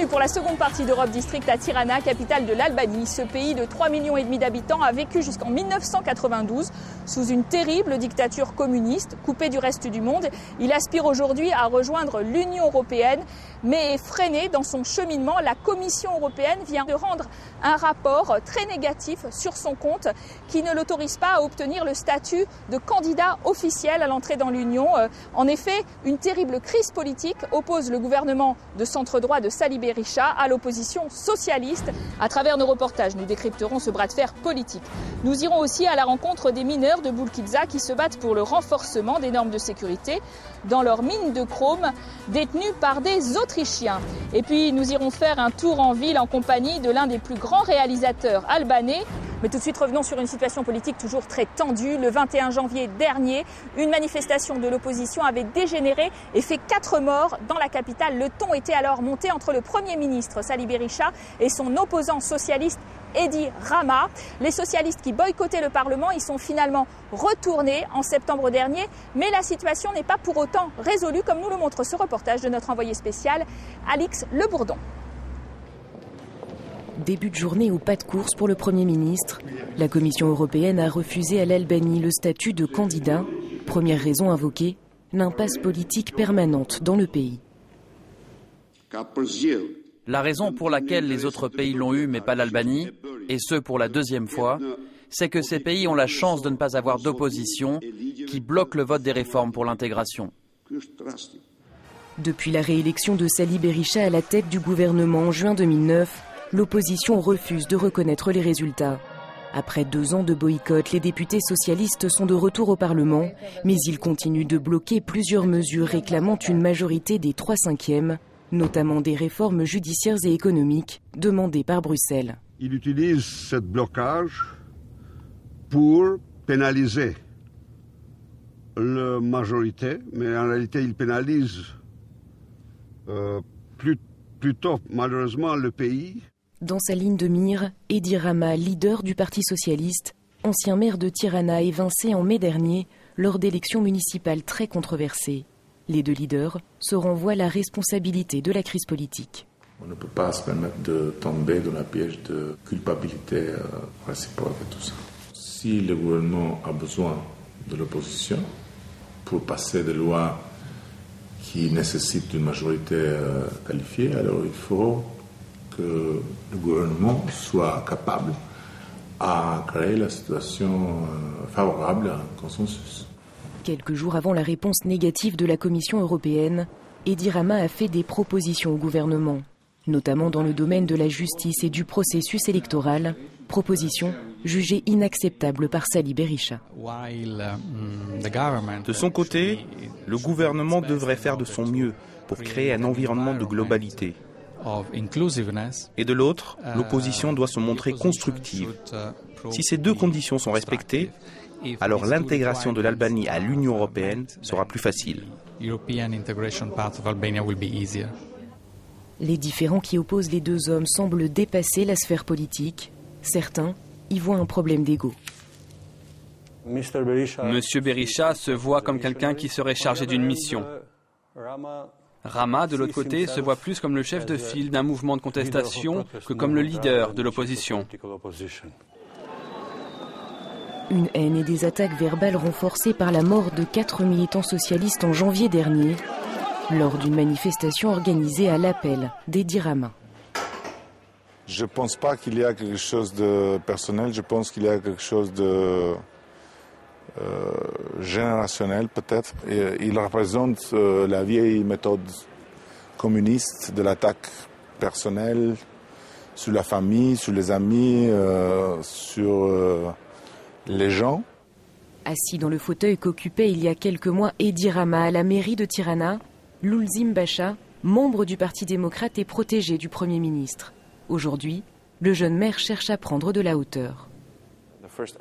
pour la seconde partie d'Europe District à Tirana, capitale de l'Albanie. Ce pays de 3,5 millions d'habitants a vécu jusqu'en 1992 sous une terrible dictature communiste, coupé du reste du monde. Il aspire aujourd'hui à rejoindre l'Union européenne, mais est freiné dans son cheminement. La Commission européenne vient de rendre un rapport très négatif sur son compte qui ne l'autorise pas à obtenir le statut de candidat officiel à l'entrée dans l'Union. En effet, une terrible crise politique oppose le gouvernement de centre-droit de Salih Berisha à l'opposition socialiste. À travers nos reportages, nous décrypterons ce bras de fer politique. Nous irons aussi à la rencontre des mineurs de Boulkitza qui se battent pour le renforcement des normes de sécurité dans leurs mines de chrome détenues par des Autrichiens. Et puis nous irons faire un tour en ville en compagnie de l'un des plus grands réalisateurs albanais. Mais tout de suite, revenons sur une situation politique toujours très tendue. Le 21 janvier dernier, une manifestation de l'opposition avait dégénéré et fait 4 morts dans la capitale. Le ton était alors monté entre le Premier ministre Salih Berisha et son opposant socialiste Edi Rama. Les socialistes qui boycottaient le Parlement y sont finalement retournés en septembre dernier. Mais la situation n'est pas pour autant résolue, comme nous le montre ce reportage de notre envoyé spécial, Alix Le Bourdon. Début de journée au pas de course pour le Premier ministre. La Commission européenne a refusé à l'Albanie le statut de candidat. Première raison invoquée, l'impasse politique permanente dans le pays. La raison pour laquelle les autres pays l'ont eu mais pas l'Albanie, et ce pour la deuxième fois, c'est que ces pays ont la chance de ne pas avoir d'opposition qui bloque le vote des réformes pour l'intégration. Depuis la réélection de Salih Berisha à la tête du gouvernement en juin 2009, l'opposition refuse de reconnaître les résultats. Après 2 ans de boycott, les députés socialistes sont de retour au Parlement, mais ils continuent de bloquer plusieurs mesures réclamant une majorité des 3/5, notamment des réformes judiciaires et économiques demandées par Bruxelles. Il utilise ce blocage pour pénaliser la majorité, mais en réalité il pénalise plutôt malheureusement le pays. Dans sa ligne de mire, Edi Rama, leader du Parti socialiste, ancien maire de Tirana, évincé en mai dernier lors d'élections municipales très controversées. Les 2 leaders se renvoient la responsabilité de la crise politique. On ne peut pas se permettre de tomber dans la piège de culpabilité réciproque et tout ça. Si le gouvernement a besoin de l'opposition pour passer des lois qui nécessitent une majorité qualifiée, alors il faut que le gouvernement soit capable à créer la situation favorable à un consensus. Quelques jours avant la réponse négative de la Commission européenne, Edi Rama a fait des propositions au gouvernement, notamment dans le domaine de la justice et du processus électoral, propositions jugées inacceptables par Salih Berisha. De son côté, le gouvernement devrait faire de son mieux pour créer un environnement de globalité. Et de l'autre, l'opposition doit se montrer constructive. Si ces 2 conditions sont respectées, alors l'intégration de l'Albanie à l'Union européenne sera plus facile. Les différends qui opposent les 2 hommes semblent dépasser la sphère politique. Certains y voient un problème d'ego. Monsieur Berisha se voit comme quelqu'un qui serait chargé d'une mission. Rama, de l'autre côté, se voit plus comme le chef de file d'un mouvement de contestation que comme le leader de l'opposition. Une haine et des attaques verbales renforcées par la mort de 4 militants socialistes en janvier dernier, lors d'une manifestation organisée à l'appel d'Edi Rama. Je ne pense pas qu'il y a quelque chose de personnel, je pense qu'il y a quelque chose de générationnel peut-être. Il représente la vieille méthode communiste de l'attaque personnelle sur la famille, sur les amis, sur les gens. Assis dans le fauteuil qu'occupait il y a quelques mois Edi Rama à la mairie de Tirana, Lulzim Basha, membre du Parti démocrate et protégé du Premier ministre. Aujourd'hui, le jeune maire cherche à prendre de la hauteur.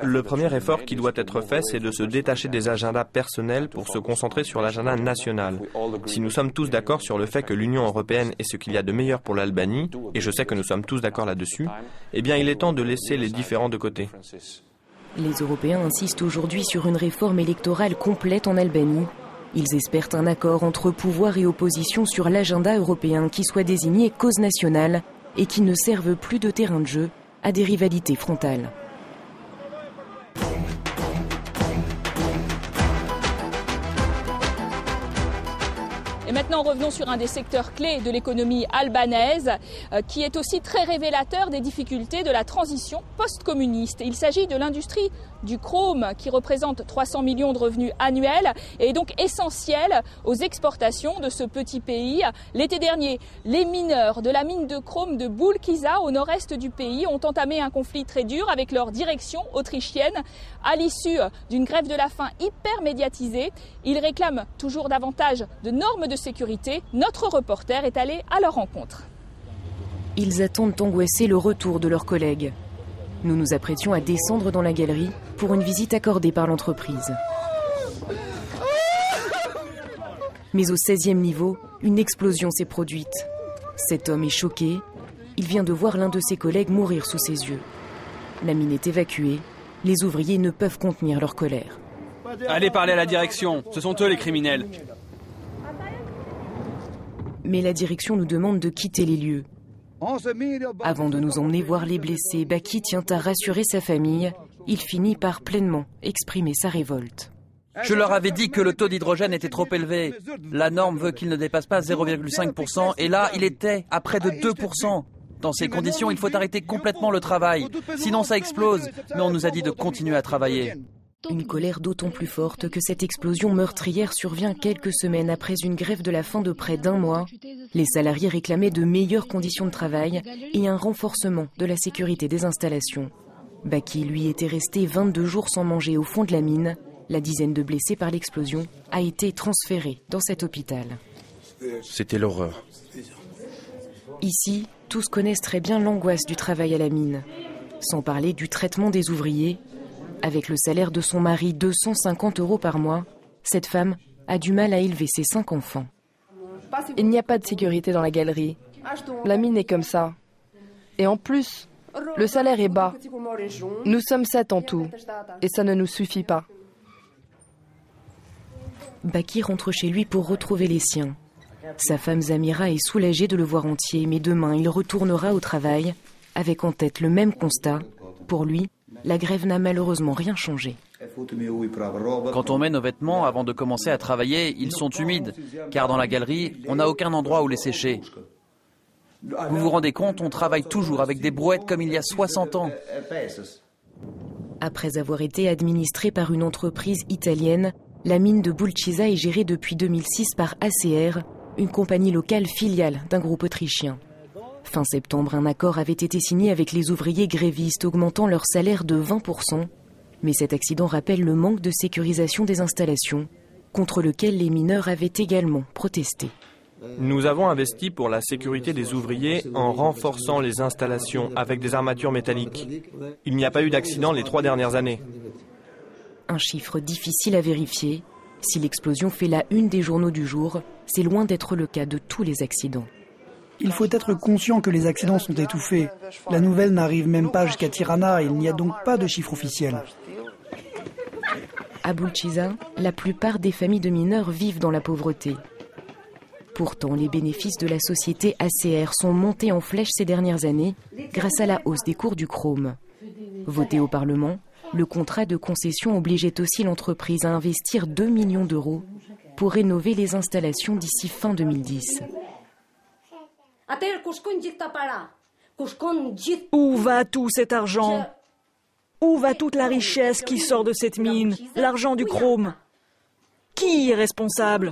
Le premier effort qui doit être fait, c'est de se détacher des agendas personnels pour se concentrer sur l'agenda national. Si nous sommes tous d'accord sur le fait que l'Union européenne est ce qu'il y a de meilleur pour l'Albanie, et je sais que nous sommes tous d'accord là-dessus, eh bien il est temps de laisser les différends de côté. Les Européens insistent aujourd'hui sur une réforme électorale complète en Albanie. Ils espèrent un accord entre pouvoir et opposition sur l'agenda européen qui soit désigné cause nationale et qui ne serve plus de terrain de jeu à des rivalités frontales. Et maintenant, revenons sur un des secteurs clés de l'économie albanaise, qui est aussi très révélateur des difficultés de la transition post-communiste. Il s'agit de l'industrie du chrome, qui représente 300 millions de revenus annuels et est donc essentielle aux exportations de ce petit pays. L'été dernier, les mineurs de la mine de chrome de Bulqiza, au nord-est du pays, ont entamé un conflit très dur avec leur direction autrichienne. À l'issue d'une grève de la faim hyper médiatisée, ils réclament toujours davantage de normes de sécurité. Notre reporter est allé à leur rencontre. Ils attendent angoissés le retour de leurs collègues. Nous nous apprêtions à descendre dans la galerie pour une visite accordée par l'entreprise. Mais au 16e niveau, une explosion s'est produite. Cet homme est choqué. Il vient de voir l'un de ses collègues mourir sous ses yeux. La mine est évacuée. Les ouvriers ne peuvent contenir leur colère. Allez parler à la direction, ce sont eux les criminels. Mais la direction nous demande de quitter les lieux. Avant de nous emmener voir les blessés, Baki tient à rassurer sa famille. Il finit par pleinement exprimer sa révolte. Je leur avais dit que le taux d'hydrogène était trop élevé. La norme veut qu'il ne dépasse pas 0,5% et là, il était à près de 2%. Dans ces conditions, il faut arrêter complètement le travail. Sinon, ça explose. Mais on nous a dit de continuer à travailler. Une colère d'autant plus forte que cette explosion meurtrière survient quelques semaines après une grève de la faim de près d'1 mois. Les salariés réclamaient de meilleures conditions de travail et un renforcement de la sécurité des installations. Baki, lui, était resté 22 jours sans manger au fond de la mine. La dizaine de blessés par l'explosion a été transférée dans cet hôpital. C'était l'horreur. Ici, tous connaissent très bien l'angoisse du travail à la mine. Sans parler du traitement des ouvriers. Avec le salaire de son mari, 250 € par mois, cette femme a du mal à élever ses 5 enfants. Il n'y a pas de sécurité dans la galerie. La mine est comme ça. Et en plus, le salaire est bas. Nous sommes 7 en tout. Et ça ne nous suffit pas. Baki rentre chez lui pour retrouver les siens. Sa femme Zamira est soulagée de le voir entier, mais demain il retournera au travail, avec en tête le même constat. Pour lui, la grève n'a malheureusement rien changé. Quand on met nos vêtements avant de commencer à travailler, ils sont humides, car dans la galerie, on n'a aucun endroit où les sécher. Vous vous rendez compte, on travaille toujours avec des brouettes comme il y a 60 ans. Après avoir été administrée par une entreprise italienne, la mine de Bulqiza est gérée depuis 2006 par ACR, une compagnie locale filiale d'un groupe autrichien. Fin septembre, un accord avait été signé avec les ouvriers grévistes, augmentant leur salaire de 20%. Mais cet accident rappelle le manque de sécurisation des installations, contre lequel les mineurs avaient également protesté. Nous avons investi pour la sécurité des ouvriers en renforçant les installations avec des armatures métalliques. Il n'y a pas eu d'accident les 3 dernières années. Un chiffre difficile à vérifier. Si l'explosion fait la une des journaux du jour, c'est loin d'être le cas de tous les accidents. Il faut être conscient que les accidents sont étouffés. La nouvelle n'arrive même pas jusqu'à Tirana, il n'y a donc pas de chiffre officiel. À Bulqiza, la plupart des familles de mineurs vivent dans la pauvreté. Pourtant, les bénéfices de la société ACR sont montés en flèche ces dernières années grâce à la hausse des cours du chrome. Voté au Parlement, le contrat de concession obligeait aussi l'entreprise à investir 2 millions d'euros pour rénover les installations d'ici fin 2010. Où va tout cet argent? Où va toute la richesse qui sort de cette mine? L'argent du chrome? Qui est responsable?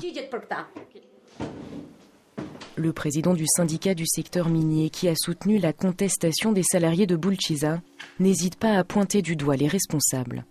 Le président du syndicat du secteur minier, qui a soutenu la contestation des salariés de Bulqiza, n'hésite pas à pointer du doigt les responsables.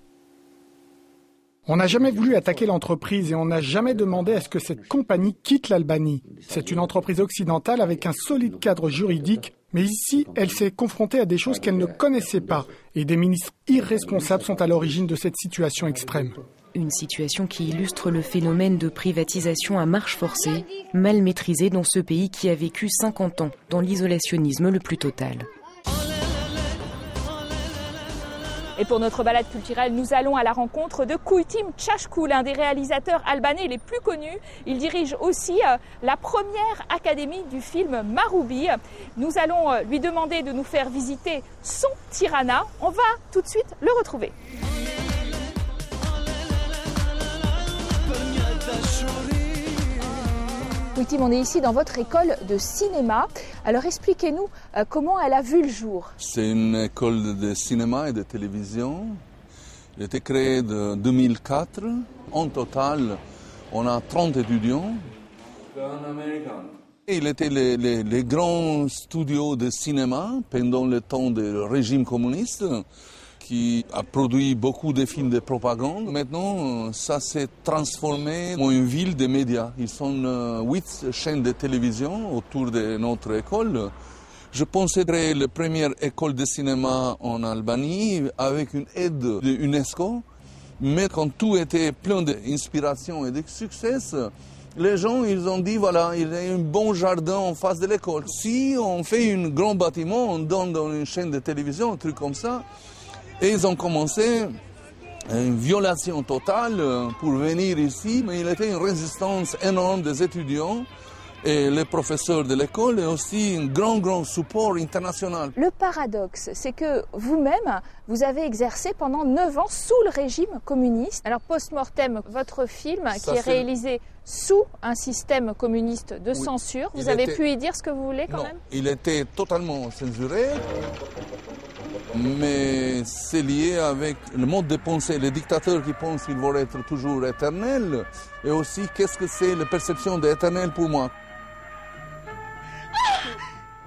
On n'a jamais voulu attaquer l'entreprise et on n'a jamais demandé à ce que cette compagnie quitte l'Albanie. C'est une entreprise occidentale avec un solide cadre juridique, mais ici, elle s'est confrontée à des choses qu'elle ne connaissait pas et des ministres irresponsables sont à l'origine de cette situation extrême. Une situation qui illustre le phénomène de privatisation à marche forcée, mal maîtrisé dans ce pays qui a vécu 50 ans dans l'isolationnisme le plus total. Et pour notre balade culturelle, nous allons à la rencontre de Kuytim Çaçku, l'un des réalisateurs albanais les plus connus. Il dirige aussi la première académie du film Maroubi. Nous allons lui demander de nous faire visiter son Tirana. On va tout de suite le retrouver. Kuytim, on est ici dans votre école de cinéma. Alors expliquez-nous comment elle a vu le jour. C'est une école de cinéma et de télévision. Elle a été créée en 2004. En total, on a 30 étudiants. Il était les grands studios de cinéma pendant le temps du régime communiste, qui a produit beaucoup de films de propagande. Maintenant, ça s'est transformé en une ville de médias. Ils sont 8 chaînes de télévision autour de notre école. Je pensais créer la première école de cinéma en Albanie avec une aide de l'UNESCO. Mais quand tout était plein d'inspiration et de succès, les gens, ils ont dit, voilà, il y a un bon jardin en face de l'école. Si on fait un grand bâtiment, on donne dans une chaîne de télévision, un truc comme ça. Et ils ont commencé une violation totale pour venir ici, mais il y avait une résistance énorme des étudiants et les professeurs de l'école et aussi un grand support international. Le paradoxe, c'est que vous-même, vous avez exercé pendant 9 ans sous le régime communiste. Alors post-mortem, votre film qui est réalisé sous un système communiste de censure, vous avez pu y dire ce que vous voulez quand même ? Il était totalement censuré. Mais c'est lié avec le mode de pensée. Les dictateurs qui pensent qu'ils vont être toujours éternels. Et aussi, qu'est-ce que c'est la perception d'éternel pour moi?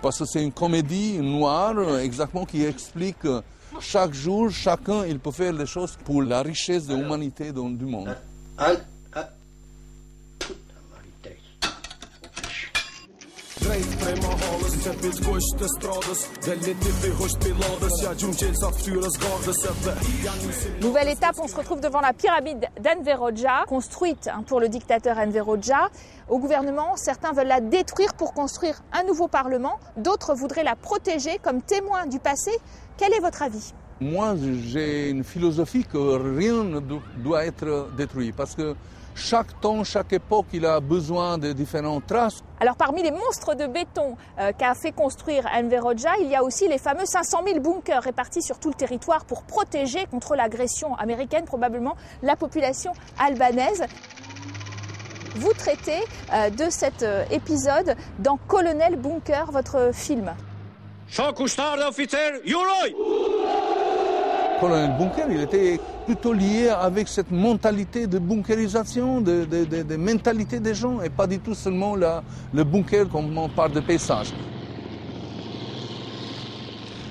Parce que c'est une comédie noire, exactement, qui explique chaque jour, chacun, il peut faire les choses pour la richesse de l'humanité du monde. Nouvelle étape, on se retrouve devant la pyramide d'Enver Hoxha, construite pour le dictateur Enver Hoxha. Au gouvernement, certains veulent la détruire pour construire un nouveau parlement, d'autres voudraient la protéger comme témoin du passé. Quel est votre avis ? Moi, j'ai une philosophie que rien ne doit être détruit, parce que chaque temps, chaque époque, il a besoin de différentes traces. Alors parmi les monstres de béton qu'a fait construire Enver Hoxha, il y a aussi les fameux 500 000 bunkers répartis sur tout le territoire pour protéger contre l'agression américaine, probablement la population albanaise. Vous traitez de cet épisode dans Colonel Bunker, votre film. Colonel Bunker, il était plutôt lié avec cette mentalité de bunkerisation, de mentalité des gens, et pas du tout seulement le bunker comme on parle de paysage.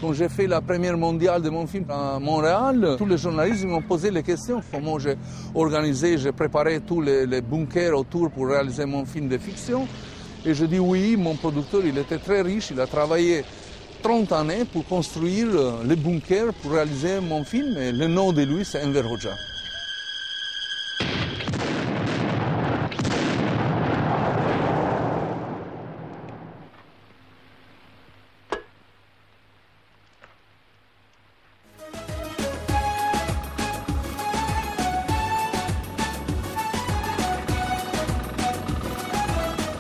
Quand j'ai fait la première mondiale de mon film à Montréal, tous les journalistes m'ont posé les questions. Comment j'ai organisé, j'ai préparé tous les bunkers autour pour réaliser mon film de fiction. Et je dis oui, mon producteur, il était très riche, il a travaillé 30 années pour construire les bunkers pour réaliser mon film. Et le nom de lui, c'est Enver Hoxha.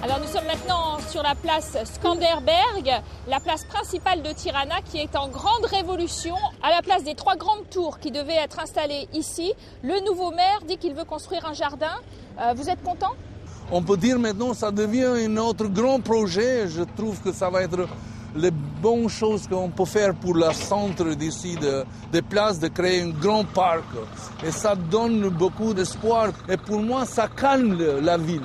Alors nous sommes maintenant sur la place Skanderberg, la place principale de Tirana qui est en grande révolution. À la place des 3 grandes tours qui devaient être installées ici, le nouveau maire dit qu'il veut construire un jardin. Vous êtes content ? On peut dire maintenant que ça devient un autre grand projet. Je trouve que ça va être les bonnes choses qu'on peut faire pour le centre d'ici, des places, de créer un grand parc. Et ça donne beaucoup d'espoir. Et pour moi, ça calme la ville.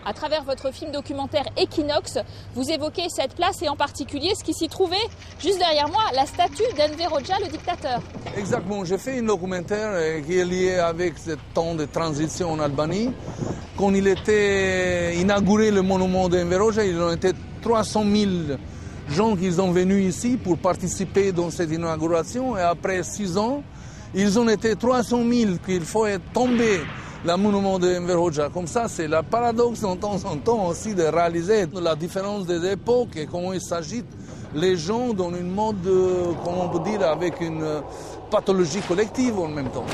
À travers votre film documentaire Equinox, vous évoquez cette place et en particulier ce qui s'y trouvait juste derrière moi, la statue d'Enver Hoxha, le dictateur. Exactement, j'ai fait un documentaire qui est lié avec ce temps de transition en Albanie. Quand il était inauguré le monument d'Enver Hoxha, il y a été 300 000 gens qui sont venus ici pour participer dans cette inauguration. Et après 6 ans, ils ont été 300 000 qu'il faut tomber le monument d'Enver Hoxha. Comme ça, c'est le paradoxe de temps en temps aussi de réaliser la différence des époques et comment il s'agit les gens dans une mode, comment on peut dire, avec une pathologie collective en même temps.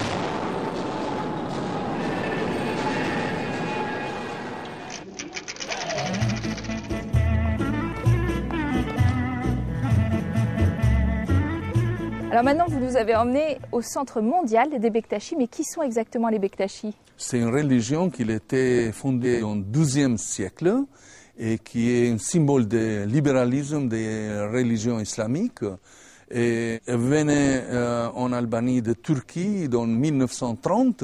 Alors maintenant, vous nous avez emmenés au centre mondial des Bektachis, mais qui sont exactement les Bektachis? C'est une religion qui a été fondée au XIIe siècle et qui est un symbole de libéralisme des religions islamiques. Et elle venait en Albanie de Turquie en 1930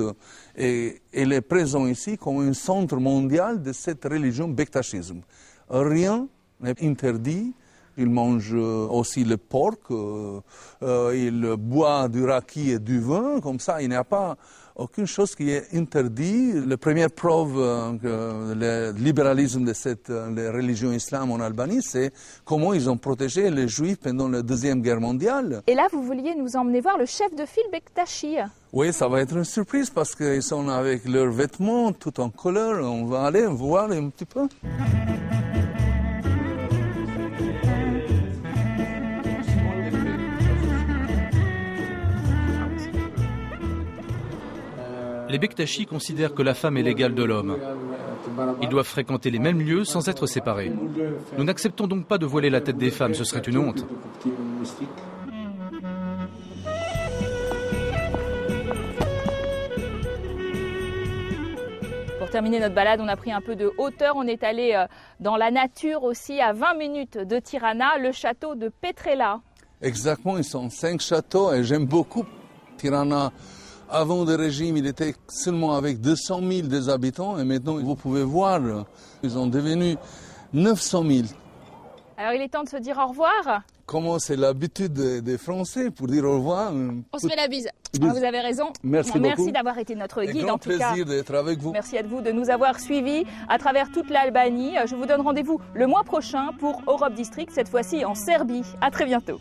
et elle est présente ici comme un centre mondial de cette religion bektachisme. Rien n'est interdit. Il mange aussi le porc, il boit du raki et du vin, comme ça il n'y a pas aucune chose qui est interdite. La première preuve que le libéralisme de cette religion islam en Albanie, c'est comment ils ont protégé les Juifs pendant la Deuxième Guerre mondiale. Et là, vous vouliez nous emmener voir le chef de file Bektachi. Oui, ça va être une surprise parce qu'ils sont avec leurs vêtements tout en couleur. On va aller voir un petit peu. Les Bektachis considèrent que la femme est l'égale de l'homme. Ils doivent fréquenter les mêmes lieux sans être séparés. Nous n'acceptons donc pas de voiler la tête des femmes, ce serait une honte. Pour terminer notre balade, on a pris un peu de hauteur. On est allé dans la nature aussi, à 20 minutes de Tirana, le château de Petrella. Exactement, ils sont 5 châteaux et j'aime beaucoup Tirana. Avant le régime, il était seulement avec 200 000 des habitants et maintenant, vous pouvez voir, ils ont devenu 900 000. Alors, il est temps de se dire au revoir. Comment c'est l'habitude des Français pour dire au revoir? On se fait la bise. Ah, vous avez raison. Merci beaucoup. D'avoir été notre guide. En tout cas, plaisir d'être avec vous. Merci à vous de nous avoir suivis à travers toute l'Albanie. Je vous donne rendez-vous le mois prochain pour Europe District, cette fois-ci en Serbie. À très bientôt.